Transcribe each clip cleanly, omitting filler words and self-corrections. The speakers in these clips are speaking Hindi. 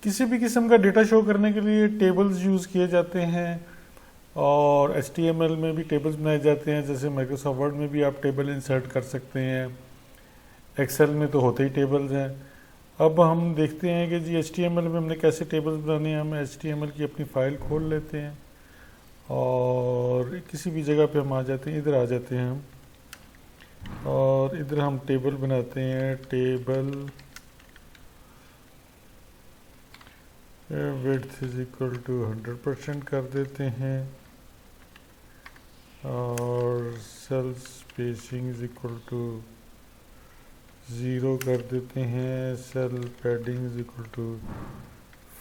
किसी भी किस्म का डेटा शो करने के लिए टेबल्स यूज़ किए जाते हैं और HTML में भी टेबल्स बनाए जाते हैं। जैसे माइक्रोसॉफ्ट वर्ड में भी आप टेबल इंसर्ट कर सकते हैं, एक्सेल में तो होते ही टेबल्स हैं। अब हम देखते हैं कि जी HTML में हमने कैसे टेबल्स बनाने हैं। हम HTML की अपनी फ़ाइल खोल लेते हैं और किसी भी जगह पे हम आ जाते हैं, इधर आ जाते हैं हम, और इधर हम टेबल बनाते हैं। Table width is equal to 100% कर देते हैं और cell spacing is equal to 0 कर देते हैं। Cell padding is equal to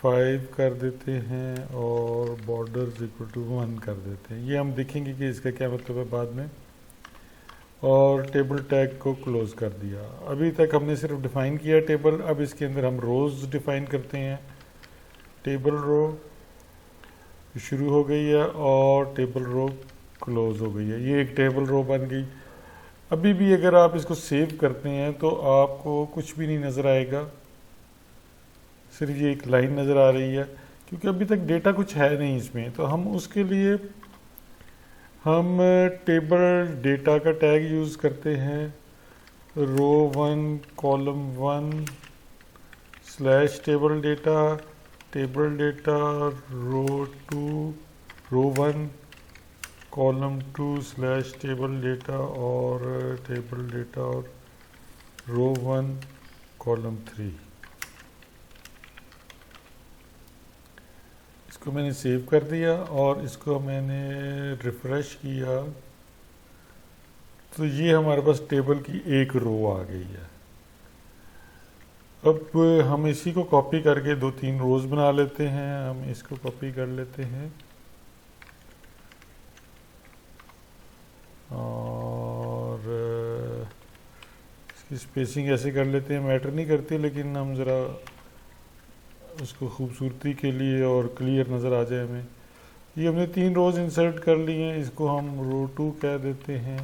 5 कर देते हैं और बॉर्डर इक्वल टू 1 कर देते हैं। ये हम देखेंगे कि इसका क्या मतलब है बाद में। और टेबल टैग को क्लोज कर दिया। अभी तक हमने सिर्फ डिफ़ाइन किया टेबल, अब इसके अंदर हम रोज़ डिफ़ाइन करते हैं। टेबल रो शुरू हो गई है और टेबल रो क्लोज हो गई है। ये एक टेबल रो बन गई। अभी भी अगर आप इसको सेव करते हैं तो आपको कुछ भी नहीं नज़र आएगा, सिर्फ ये एक लाइन नज़र आ रही है, क्योंकि अभी तक डेटा कुछ है नहीं इसमें। तो हम उसके लिए हम टेबल डेटा का टैग यूज़ करते हैं। रो 1 कॉलम 1 स्लैश टेबल डेटा रो 2 रो 1 कॉलम 2 स्लैश टेबल डेटा और टेबल डेटा और रो 1 कॉलम 3। इसको मैंने सेव कर दिया और इसको मैंने रिफ़्रेश किया तो ये हमारे पास टेबल की एक रो आ गई है। अब हम इसी को कॉपी करके 2-3 रोज़ बना लेते हैं। हम इसको कॉपी कर लेते हैं और इसकी स्पेसिंग ऐसे कर लेते हैं, मैटर नहीं करती, लेकिन हम ज़रा उसको खूबसूरती के लिए और क्लियर नज़र आ जाए हमें। ये हमने 3 रोज़ इंसर्ट कर लिए हैं। इसको हम रो 2 कह देते हैं,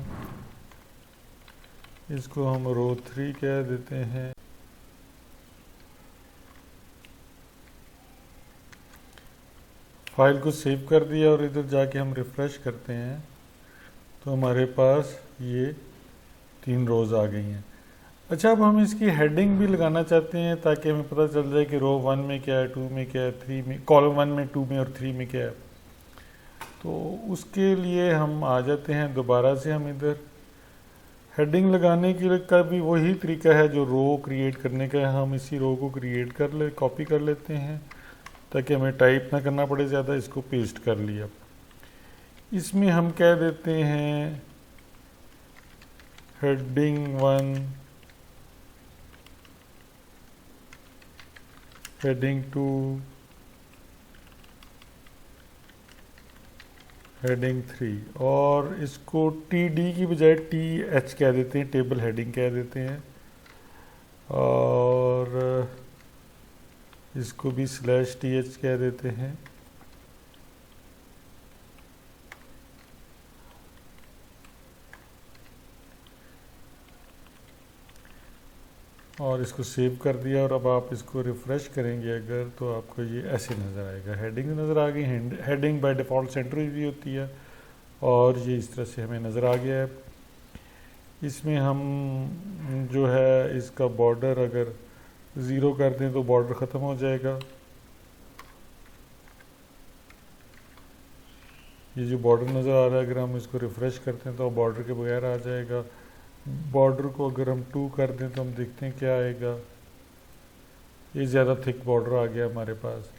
इसको हम रो 3 कह देते हैं। फाइल को सेव कर दिया और इधर जाके हम रिफ़्रेश करते हैं तो हमारे पास ये 3 रोज़ आ गई हैं। अच्छा, अब हम इसकी हेडिंग भी लगाना चाहते हैं ताकि हमें पता चल जाए कि रो 1 में क्या है, 2 में क्या है, 3 में, कॉलम 1 में, 2 में और 3 में क्या है। तो उसके लिए हम आ जाते हैं दोबारा से, हम इधर हेडिंग लगाने के लिए का भी वही तरीका है जो रो क्रिएट करने का है। हम इसी रो को क्रिएट कर ले कॉपी कर लेते हैं ताकि हमें टाइप ना करना पड़े ज़्यादा। इसको पेस्ट कर लिया। इसमें हम कह देते हैं हेडिंग 1, हेडिंग 2, हेडिंग 3 और इसको TD की बजाय TH कह देते हैं, टेबल हेडिंग कह देते हैं। और इसको भी /TH कह देते हैं। और इसको सेव कर दिया और अब आप इसको रिफ़्रेश करेंगे अगर तो आपको ये ऐसे नज़र आएगा। हेडिंग नज़र आ गई। हेडिंग बाय डिफ़ॉल्ट सेंटर हुई होती है और ये इस तरह से हमें नज़र आ गया है। इसमें हम जो है इसका बॉर्डर अगर 0 कर दें तो बॉर्डर ख़त्म हो जाएगा। ये जो बॉर्डर नज़र आ रहा है, अगर हम इसको रिफ़्रेश करते हैं तो बॉर्डर के बगैर आ जाएगा। बॉर्डर को अगर हम 2 कर दें तो हम देखते हैं क्या आएगा। ये ज़्यादा थिक बॉर्डर आ गया हमारे पास।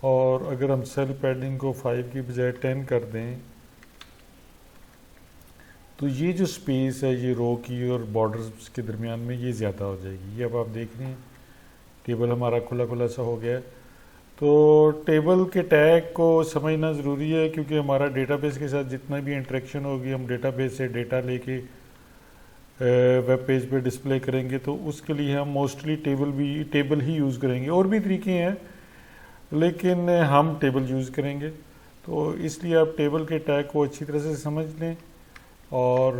और अगर हम सेल पैडिंग को 5 की बजाय 10 कर दें तो ये जो स्पेस है ये रो की और बॉर्डर्स के दरमियान में ये ज़्यादा हो जाएगी। ये अब आप देख रहे हैं टेबल हमारा खुला खुला सा हो गया है। तो टेबल के टैग को समझना ज़रूरी है क्योंकि हमारा डेटाबेस के साथ जितना भी इंटरेक्शन होगी, हम डेटाबेस से डेटा लेके वेब पेज पे डिस्प्ले करेंगे तो उसके लिए हम मोस्टली टेबल ही यूज़ करेंगे। और भी तरीके हैं लेकिन हम टेबल यूज़ करेंगे। तो इसलिए आप टेबल के टैग को अच्छी तरह से समझ लें और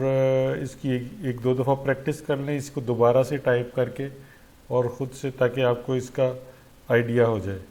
इसकी एक दो दफ़ा प्रैक्टिस कर लें, इसको दोबारा से टाइप करके और ख़ुद से, ताकि आपको इसका आइडिया हो जाए।